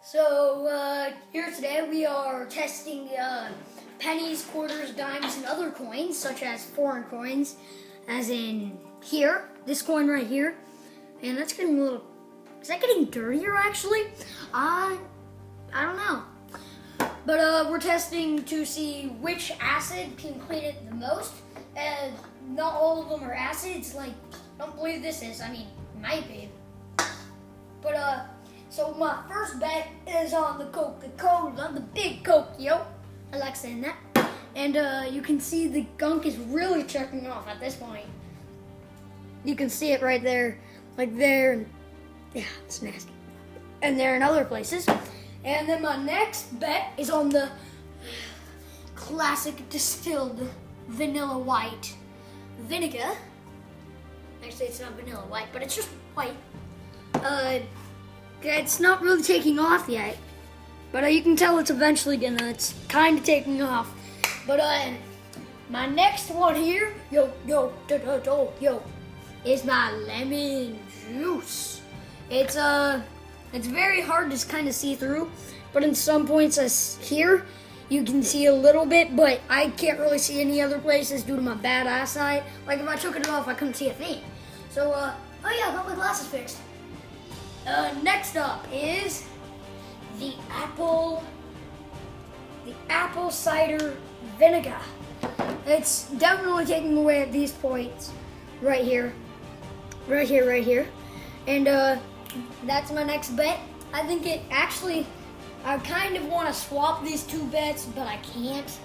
So here today we are testing pennies, quarters, dimes, and other coins, such as foreign coins, as in here, this coin right here. And that's getting a little, is that getting dirtier actually? I don't know. But we're testing to see which acid can clean it the most. And not all of them are acids, like, don't believe this is, I mean, it might be. But so my first bet is on the Coca-Cola, the big Coke, yo. I like saying that. And you can see the gunk is really checking off at this point. You can see it right there, like there, and yeah, it's nasty. And there in other places. And then my next bet is on the classic distilled vanilla white vinegar. Actually, it's not vanilla white, but it's just white. It's not really taking off yet, but you can tell it's eventually it's kind of taking off. But my next one here, is my lemon juice. It's very hard to kind of see through, but in some points here, you can see a little bit, but I can't really see any other places due to my bad eyesight. Like if I took it off, I couldn't see a thing. So, oh yeah, I got my glasses fixed. Next up is the apple cider vinegar. It's definitely taking away at these points, right here. And that's my next bet. I think it actually, I kind of want to swap these two bets, but I can't.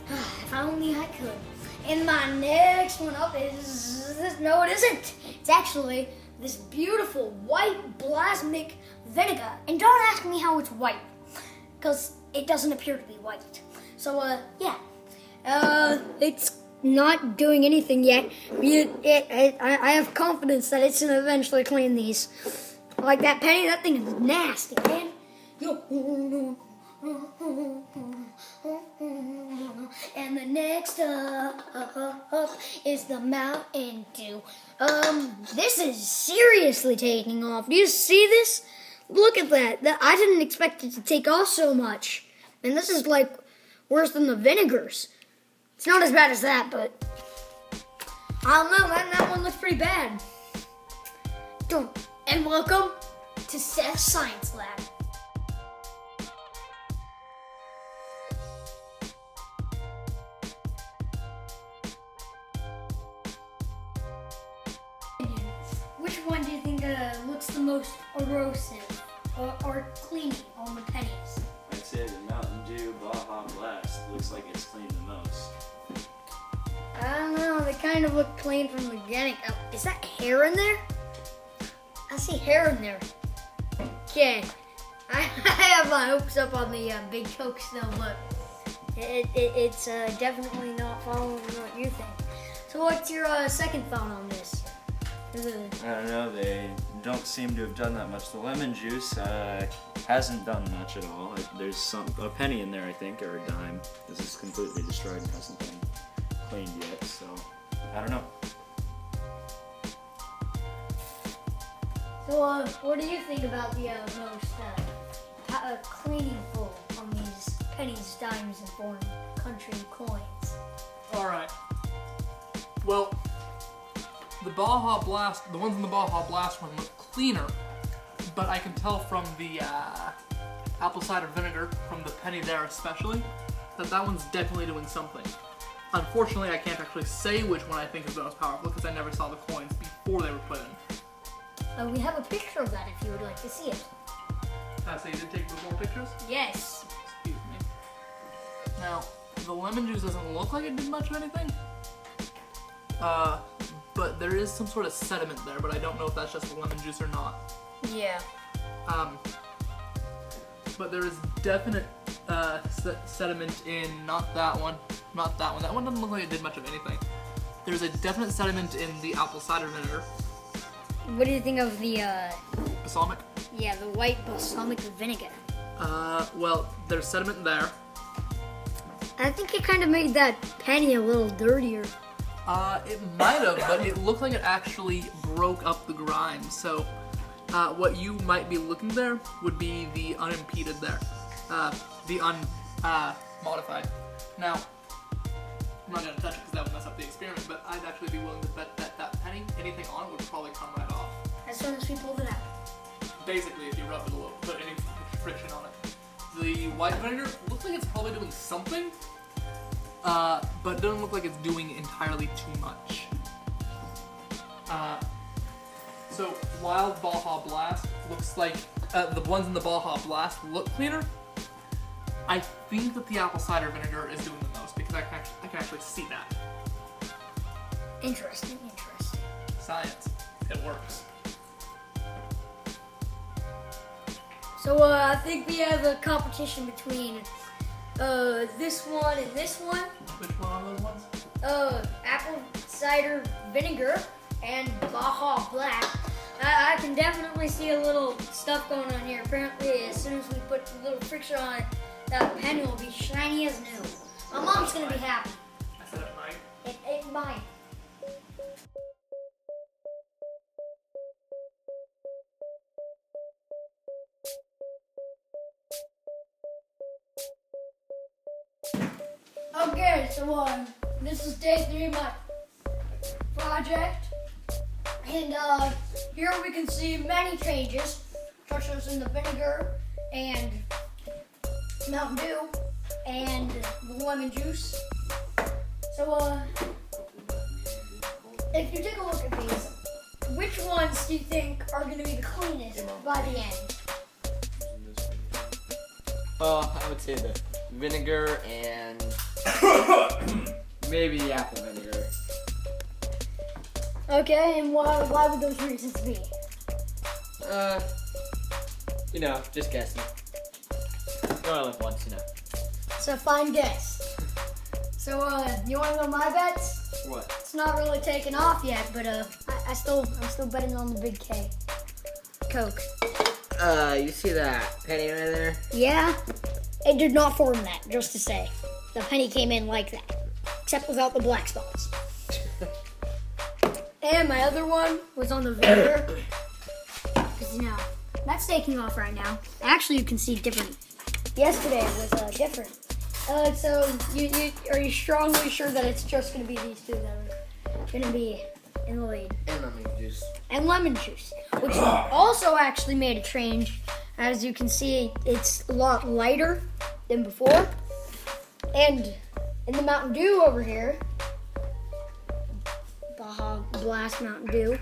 If only I could. And my next one up is, no it isn't. It's actually this beautiful white balsamic vinegar. And don't ask me how it's white, because it doesn't appear to be white. So, yeah. It's not doing anything yet. I have confidence that it's gonna eventually clean these. Like that penny, that thing is nasty, man. And the next up is the Mountain Dew. This is seriously taking off. Do you see this? Look at that. I didn't expect it to take off so much. And this is like worse than the vinegars. It's not as bad as that, but I don't know, man. That one looks pretty bad. And welcome to Seth's Science Lab. Which one do you think looks the most erosive or clean on the pennies? I'd say the Mountain Dew Baja Blast looks like it's cleaned the most. I don't know, they kind of look clean from the beginning. Oh, is that hair in there? I see hair in there. Okay, I have my hopes up on the big Coke still, but it's definitely not following what you think. So what's your second thought on this? I don't know, they don't seem to have done that much. The lemon juice hasn't done much at all. There's a penny in there, I think, or a dime. This is completely destroyed and hasn't been cleaned yet, so I don't know. So what do you think about the most cleaningful on these pennies, dimes, and foreign country coins? Alright. Well, the Baja Blast, the ones in the Baja Blast one look cleaner, but I can tell from the apple cider vinegar, from the penny there especially, that one's definitely doing something. Unfortunately, I can't actually say which one I think is the most powerful because I never saw the coins before they were put in. We have a picture of that if you would like to see it. So you did take more pictures? Yes. Excuse me. Now, the lemon juice doesn't look like it did much of anything. But there is some sort of sediment there, but I don't know if that's just the lemon juice or not. Yeah. But there is definite sediment in not that one. That one doesn't look like it did much of anything. There's a definite sediment in the apple cider vinegar. What do you think of the Balsamic? Yeah, the white balsamic vinegar. Well, there's sediment there. I think it kind of made that penny a little dirtier. It might have, but it looked like it actually broke up the grime. So what you might be looking there would be the unimpeded there, the unmodified. Now, I'm not going to touch it because that would mess up the experiment, but I'd actually be willing to bet that that penny, anything on it would probably come right off. As soon as we pulled it out. Basically, if you rub it a little, put any friction on it. The white vinegar looks like it's probably doing something, but it doesn't look like it's doing entirely too much. So Wild Baja Blast looks like the ones in the Baja Blast look cleaner. I think that the apple cider vinegar is doing the most because I can actually see that. Interesting. Science, it works. So I think we have a competition between this one and this one. Which one are those ones? Apple cider vinegar and Baja Black. I can definitely see a little stuff going on here. Apparently, as soon as we put a little friction on it, that penny will be shiny as new. My mom's gonna be happy. I said it might. It might. Okay, so this is day 3 of my project, and here we can see many changes, such as in the vinegar and Mountain Dew and the lemon juice. So if you take a look at these, which ones do you think are going to be the cleanest by the end? Well, I would say the vinegar and maybe the apple vinegar. Okay, and why would those reasons be? Just guessing. You only live once, It's a fine guess. So, you want to know my bets? What? It's not really taken off yet, but I'm still betting on the Big K. Coke. You see that penny right there? Yeah, it did not form that, just to say. The penny came in like that, except without the black spots. And my other one was on the vinegar. Because, that's taking off right now. Actually, you can see different. Yesterday was different. So, are you strongly sure that it's just going to be these two that are going to be in the lead? And lemon juice. And lemon juice, which also actually made a change. As you can see, it's a lot lighter than before. And in the Mountain Dew over here, Baja Blast Mountain Dew,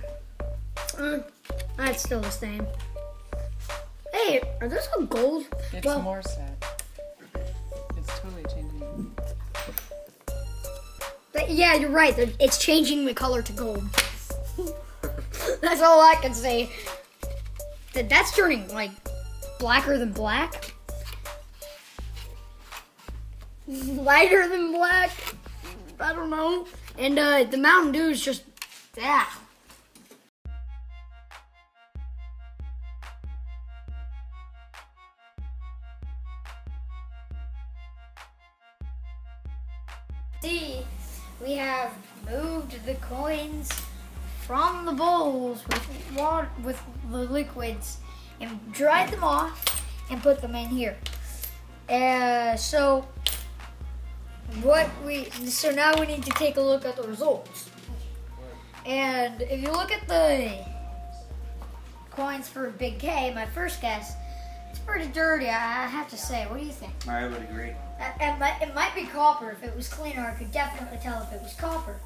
that's still the same. Hey, are those all gold? It's more sad. It's totally changing. Yeah, you're right. It's changing the color to gold. That's all I can say. That's turning, like, blacker than black. Lighter than black. I don't know. And the Mountain Dew is just, See, we have moved the coins from the bowls with the liquids and dried them off and put them in here. So now we need to take a look at the results. And if you look at the coins for Big K, my first guess, it's pretty dirty, I have to say. What do you think? I would agree. It might be copper. If it was cleaner, I could definitely tell if it was copper.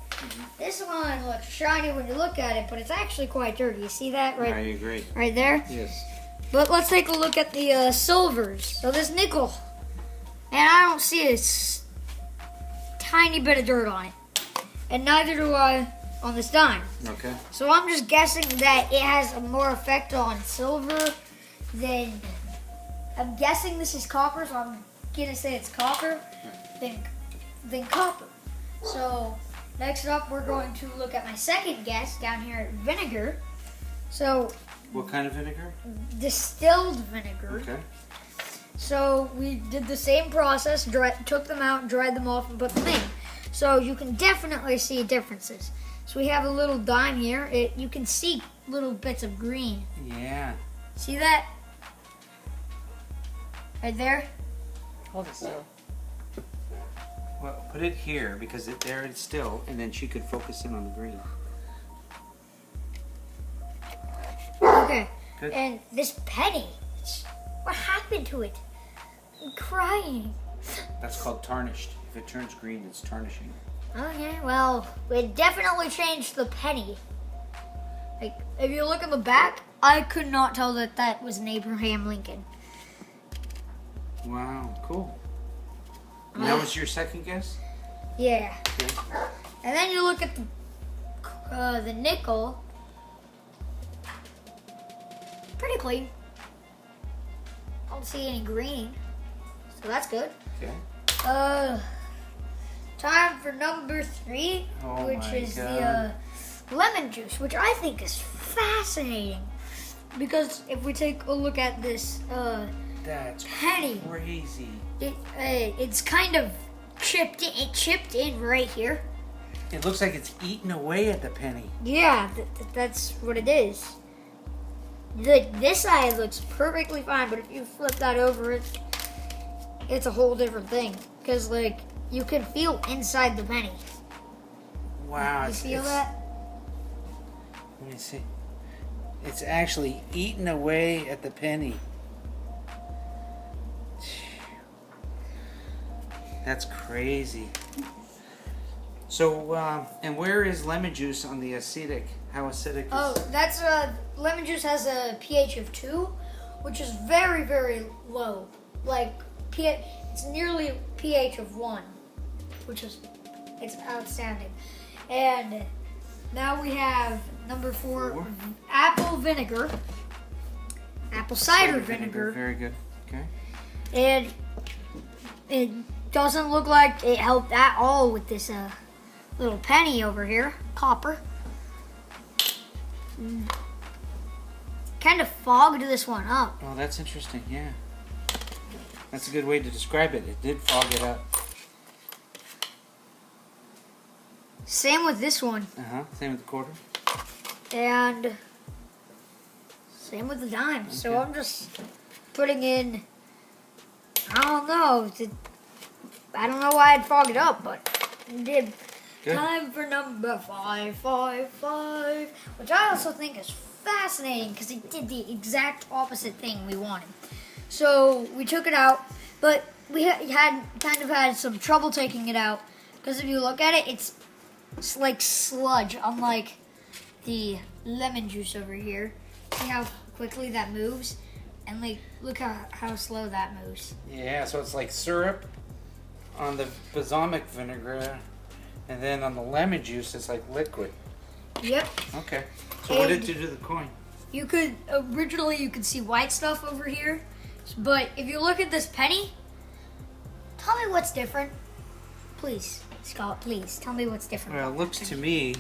This one looks shiny when you look at it, but it's actually quite dirty. You see that I agree. right there? Yes. But let's take a look at the silvers. So this nickel, and I don't see a tiny bit of dirt on it, and neither do I on this dime. Okay. So I'm just guessing that it has a more effect on silver than. I'm guessing this is copper, so I'm gonna say it's copper than copper. So next up, we're going to look at my second guess down here at vinegar. So What kind of vinegar? distilled vinegar. Okay. So we did the same process, took them out, dried them off, and put them in. So you can definitely see differences. So we have a little dime here. You can see little bits of green. Yeah. See that? Right there? Hold it still. Well, put it here because there it's still, and then she could focus in on the green. Okay. Good. And this penny, what happened to it? I'm crying. That's called tarnished. If it turns green, it's tarnishing. Okay, well, it definitely changed the penny. Like, if you look at the back, I could not tell that that was an Abraham Lincoln. Wow, cool. And that was your second guess? Yeah. Okay. And then you look at the nickel. Pretty clean. I don't see any green, so that's good. Okay. Time for number 3, Oh which my is God. the lemon juice, which I think is fascinating. Because if we take a look at this That's penny, crazy. it's kind of chipped in right here. It looks like it's eating away at the penny. Yeah, that's what it is. This side looks perfectly fine, but if you flip that over, it's a whole different thing. Because, like, you can feel inside the penny. Wow. You feel that? Let me see. It's actually eating away at the penny. That's crazy. So, and where is lemon juice on the acidic? How acidic is Oh, that's lemon juice has a pH of 2, which is very, very low. Like, it's nearly pH of 1, which is, it's outstanding. And now we have number 4, apple vinegar. Apple cider vinegar. Very good. Okay. And it doesn't look like it helped at all with this little penny over here, copper. Kind of fogged this one up. Well, that's interesting. Yeah. That's a good way to describe it. It did fog it up. Same with this one. Same with the quarter. And same with the dime. So Okay. I'm just putting in, I don't know. I don't know why I'd fog it up, but it did. Good. Time for number 555, which I also think is fascinating because it did the exact opposite thing we wanted. So we took it out, but we had some trouble taking it out because if you look at it, it's like sludge, unlike the lemon juice over here. See how quickly that moves? And like, look how slow that moves. Yeah, so it's like syrup on the balsamic vinegar, and then on the lemon juice, it's like liquid. Yep. Okay. So what did you do to the coin? You could, originally you could see white stuff over here, but if you look at this penny, tell me what's different. Please, Scott, please, tell me what's different. Well, it about looks that to penny. me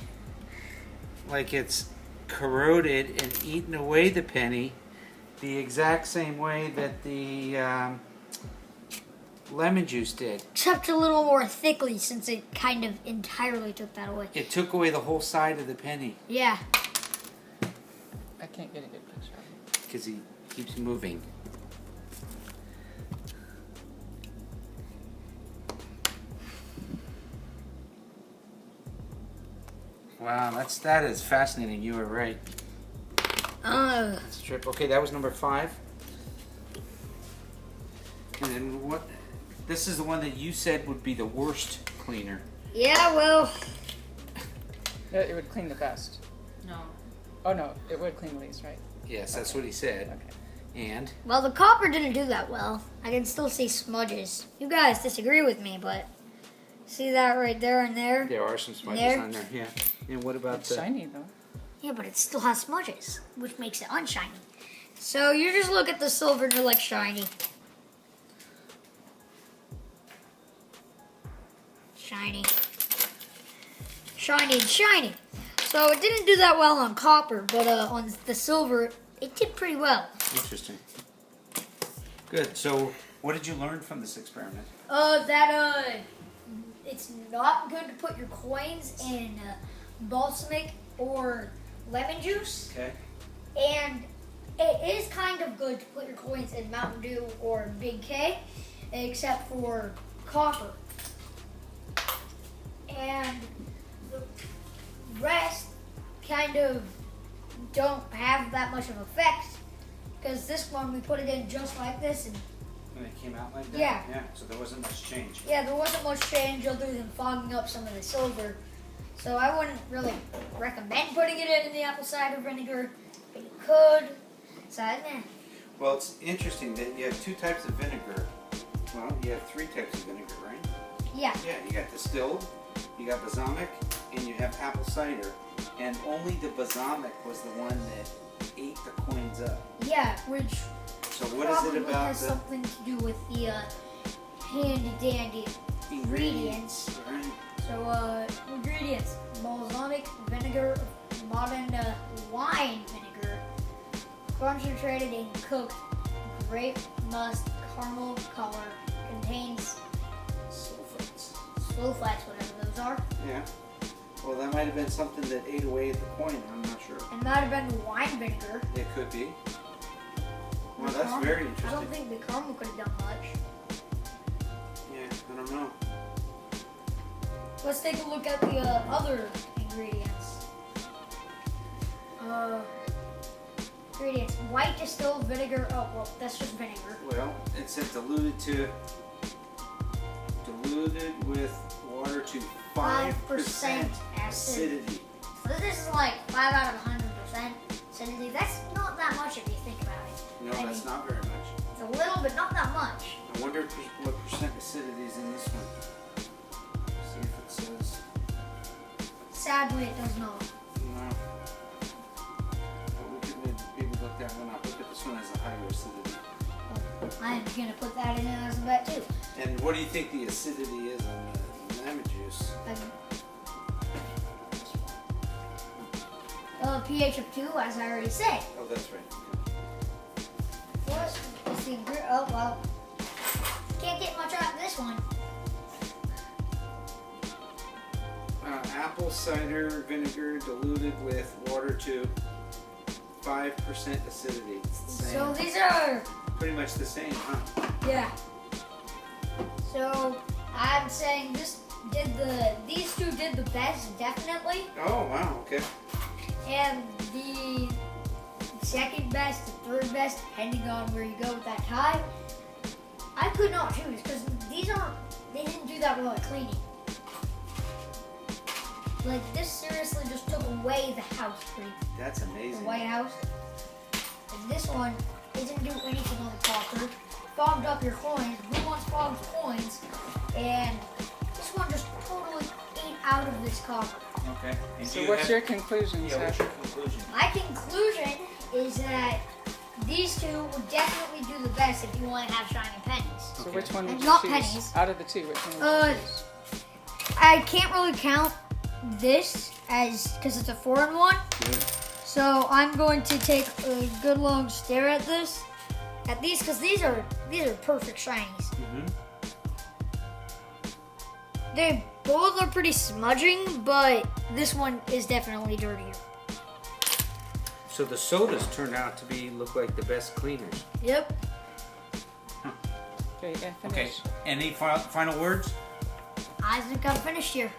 like it's corroded and eaten away the penny the exact same way that the lemon juice did. Except a little more thickly since it kind of entirely took that away. It took away the whole side of the penny Yeah. I can't get a good picture of it. because he keeps moving. Wow, that is fascinating. You were right. That's a trip. Okay, that was number 5. And then what? This is the one that you said would be the worst cleaner. Yeah, well, It would clean the best. No. Oh no, it would clean the least, right? Yes, that's what he said. Okay. And well, the copper didn't do that well. I can still see smudges. You guys disagree with me, but see that right there and there? there are some smudges There. on there. Yeah. And what about It's the? shiny though. Yeah, but it still has smudges, which makes it unshiny. So you just look at the silver and you're like, shiny. Shiny. Shiny and shiny. So it didn't do that well on copper, but on the silver, it did pretty well. Interesting. Good. So, what did you learn from this experiment? It's not good to put your coins in balsamic or lemon juice, Okay. and it is kind of good to put your coins in Mountain Dew or Big K, except for copper. And the rest kind of don't have that much of effect, because this one we put it in just like this, and When it came out like that? Yeah. Yeah, so there wasn't much change. yeah, there wasn't much change other than fogging up some of the silver. So I wouldn't really recommend putting it in the apple cider vinegar, but you could. So Well, it's interesting that you have two types of vinegar. Well, you have three types of vinegar, right? yeah, Yeah, you got distilled, you got balsamic, and you have apple cider. And only the balsamic was the one that ate the coins up. yeah, which So what is probably it about has the something to do with the handy dandy ingredients. Right? So ingredients: balsamic vinegar, modern wine vinegar, concentrated and cooked grape must caramel color, contains Sulfites. sulfites, whatever those are. Yeah. Well, that might have been something that ate away at the coin. I'm not sure. And might have been the wine vinegar. It could be. Well, The that's caramel- very I interesting. don't think the caramel could have done much. Yeah, I don't know. Let's take a look at the other ingredients. Ingredients: white distilled vinegar. Oh well, that's just vinegar. Well, it said diluted with water to 5% acidity. So this is like 5 out of 100% acidity. That's not that much if you think about it. No, I that's mean, not very much. It's a little, but not that much. I wonder what percent acidity is in this one. See if it says. Sadly, it does not. No. But we could maybe look that one up. Look at this one as a higher acidity. I'm gonna put that in as a bet too. And what do you think the acidity is on the lemon juice? pH of 2, as I already said. Oh, that's right. What is the oh well? Can't get much out of this one. Apple cider vinegar diluted with water to 5% acidity. It's the same. So these are Pretty much the same, huh? yeah. So I'm saying these two did the best, definitely. Oh, wow, okay. And the second best, the third best, depending on where you go with that tie, I could not choose because they didn't do that without cleaning. Like this seriously just took away the house cream, That's the amazing. White House. And this one didn't do anything on the copper, fogged up your coins. Who wants fogged coins? And this one just totally ate out of this copper. Okay. And So do you what's have- your conclusion, Yeah, what's Seth? your conclusion? My conclusion is that these two would definitely do the best if you want to have shiny pennies. So Okay. which one would And you not choose? pennies. Out of the two, which one would Uh, you choose? I can't really count this as because it's a 4-in-1. So I'm going to take a good long stare at these because these are perfect shinies. Mm-hmm. They both are pretty smudging, but this one is definitely dirtier. So the sodas turned out to look like the best cleaners. Yep. Okay, yeah, Okay. finish. Any final words? I think I'm finished here.